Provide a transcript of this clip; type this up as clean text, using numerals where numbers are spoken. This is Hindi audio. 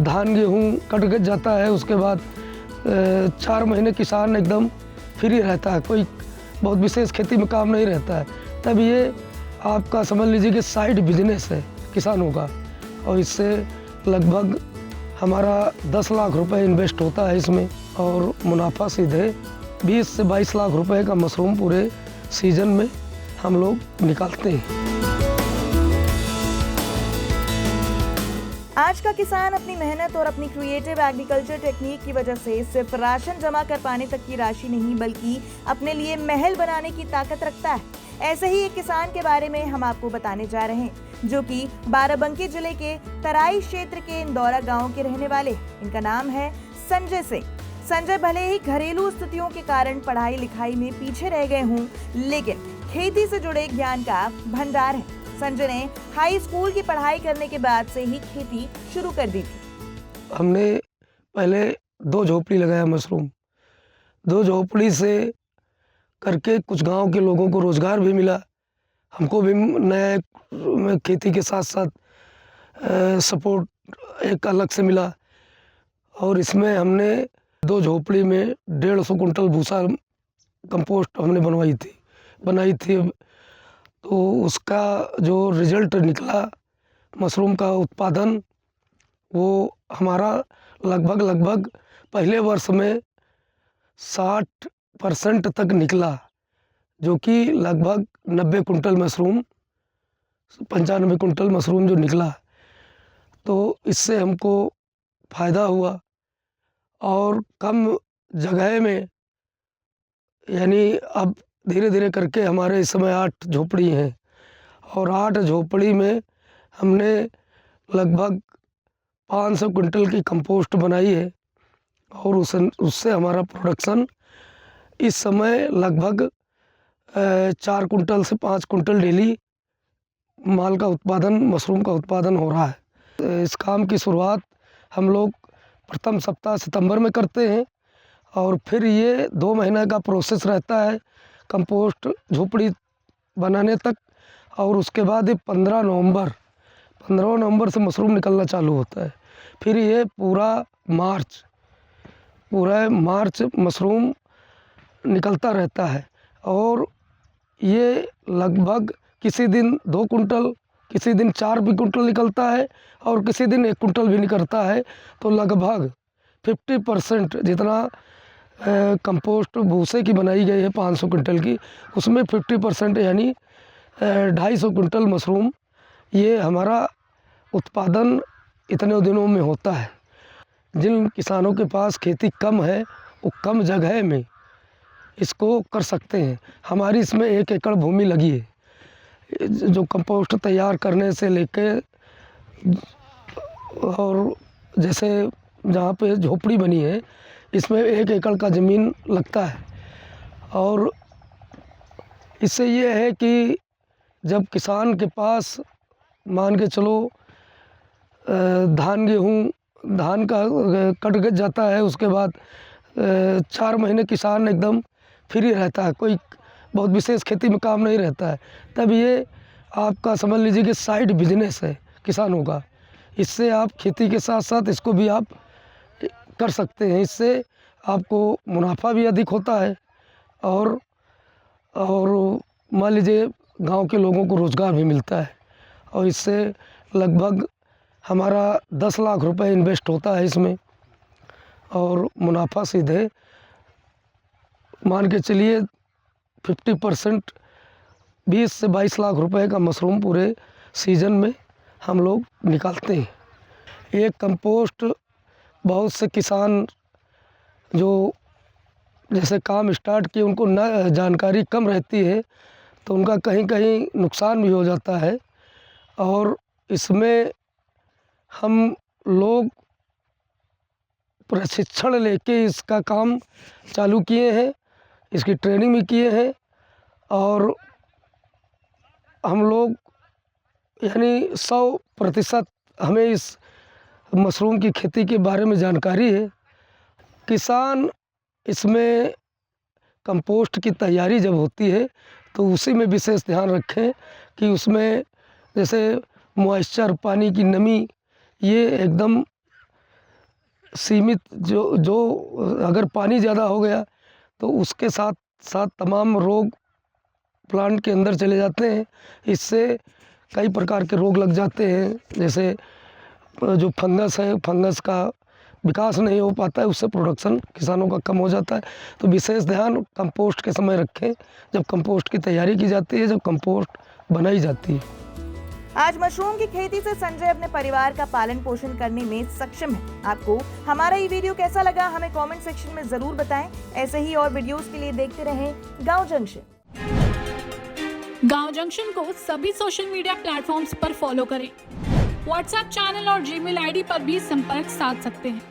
धान गेहूँ कट के जाता है, उसके बाद 4 महीने किसान एकदम फ्री रहता है, कोई बहुत विशेष खेती में काम नहीं रहता है। तब ये आपका समझ लीजिए कि साइड बिजनेस है किसानों का, और इससे लगभग हमारा 10 लाख रुपए इन्वेस्ट होता है इसमें, और मुनाफा सीधे 20 से 22 लाख रुपए का मशरूम पूरे सीजन में हम लोग निकालते हैं। आज का किसान अपनी मेहनत और अपनी क्रिएटिव एग्रीकल्चर टेक्निक की वजह से सिर्फ राशन जमा कर पाने तक की राशि नहीं, बल्कि अपने लिए महल बनाने की ताकत रखता है। ऐसे ही एक किसान के बारे में हम आपको बताने जा रहे हैं, जो कि बाराबंकी जिले के तराई क्षेत्र के इंदौरा गांव के रहने वाले। इनका नाम है संजय सिंह। संजय भले ही घरेलू स्थितियों के कारण पढ़ाई लिखाई में पीछे रह गए हों, लेकिन खेती से जुड़े ज्ञान का भंडार है। संजय ने हाई स्कूल की पढ़ाई करने के बाद से ही खेती शुरू कर दी थी। हमने पहले 2 झोपड़ी लगाया मशरूम। 2 झोपड़ी से करके कुछ गांव के लोगों को रोज़गार भी मिला, हमको भी नया खेती के साथ साथ सपोर्ट एक अलग से मिला। और इसमें हमने 2 झोपड़ी में 150 कुंटल भूसा कंपोस्ट हमने बनाई थी। तो उसका जो रिजल्ट निकला, मशरूम का उत्पादन, वो हमारा लगभग पहले वर्ष में 60% तक निकला, जो कि लगभग 90 कुंटल मशरूम, 95 कुंटल मशरूम जो निकला। तो इससे हमको फ़ायदा हुआ, और कम जगह में, यानी अब धीरे धीरे करके हमारे इस समय 8 झोपड़ी हैं, और 8 झोपड़ी में हमने लगभग 500 कुंटल की कंपोस्ट बनाई है, और उससे हमारा प्रोडक्शन इस समय लगभग 4 कुंटल से 5 कुंटल डेली माल का उत्पादन, मशरूम का उत्पादन हो रहा है। इस काम की शुरुआत हम लोग प्रथम सप्ताह सितंबर में करते हैं, और फिर ये 2 महीने का प्रोसेस रहता है कंपोस्ट झोपड़ी बनाने तक। और उसके बाद ये 15 नवंबर से मशरूम निकलना चालू होता है। फिर ये पूरा मार्च मशरूम निकलता रहता है, और ये लगभग किसी दिन 2 कुंटल, किसी दिन 4 भी कुंटल निकलता है, और किसी दिन 1 कुंटल भी निकलता है। तो लगभग 50% जितना कंपोस्ट भूसे की बनाई गई है 500 कुंटल की, उसमें 50% यानी 250 कुंटल मशरूम ये हमारा उत्पादन इतने दिनों में होता है। जिन किसानों के पास खेती कम है, वो कम जगह में इसको कर सकते हैं। हमारी इसमें 1 एकड़ भूमि लगी है, जो कंपोस्ट तैयार करने से लेके, और जैसे जहाँ पे झोपड़ी बनी है, इसमें 1 एकड़ का ज़मीन लगता है। और इससे ये है कि जब किसान के पास मान के चलो धान का कट के जाता है, उसके बाद 4 महीने किसान एकदम फ्री रहता है, कोई बहुत विशेष खेती में काम नहीं रहता है। तब ये आपका समझ लीजिए कि साइड बिजनेस है किसानों का। इससे आप खेती के साथ साथ इसको भी आप कर सकते हैं। इससे आपको मुनाफा भी अधिक होता है, और मान लीजिए गांव के लोगों को रोज़गार भी मिलता है, और इससे लगभग हमारा 10 लाख रुपए इन्वेस्ट होता है इसमें, और मुनाफा सीधे मान के चलिए 50%, 20 से 22 लाख रुपए का मशरूम पूरे सीजन में हम लोग निकालते हैं। ये कंपोस्ट बहुत से किसान जो जैसे काम स्टार्ट किए, उनको न जानकारी कम रहती है, तो उनका कहीं कहीं नुकसान भी हो जाता है। और इसमें हम लोग प्रशिक्षण लेके इसका काम चालू किए हैं, इसकी ट्रेनिंग भी किए हैं, और हम लोग यानी 100% हमें इस मशरूम की खेती के बारे में जानकारी है। किसान इसमें कंपोस्ट की तैयारी जब होती है, तो उसी में विशेष ध्यान रखें कि उसमें जैसे मॉइस्चर, पानी की नमी, ये एकदम सीमित जो अगर पानी ज़्यादा हो गया तो उसके साथ साथ तमाम रोग प्लांट के अंदर चले जाते हैं। इससे कई प्रकार के रोग लग जाते हैं, जैसे जो फंगस है, फंगस का विकास नहीं हो पाता है, उससे प्रोडक्शन किसानों का कम हो जाता है। तो विशेष ध्यान कंपोस्ट के समय रखें, जब कंपोस्ट की तैयारी की जाती है, जब कंपोस्ट बनाई जाती है। आज मशरूम की खेती से संजय अपने परिवार का पालन पोषण करने में सक्षम है। आपको हमारा ये वीडियो कैसा लगा हमें कमेंट सेक्शन में जरूर बताएं। ऐसे ही और वीडियोस के लिए देखते रहें गांव जंक्शन। गांव जंक्शन को सभी सोशल मीडिया प्लेटफॉर्म्स पर फॉलो करें। व्हाट्सएप चैनल और जीमेल आईडी पर भी संपर्क साध सकते हैं।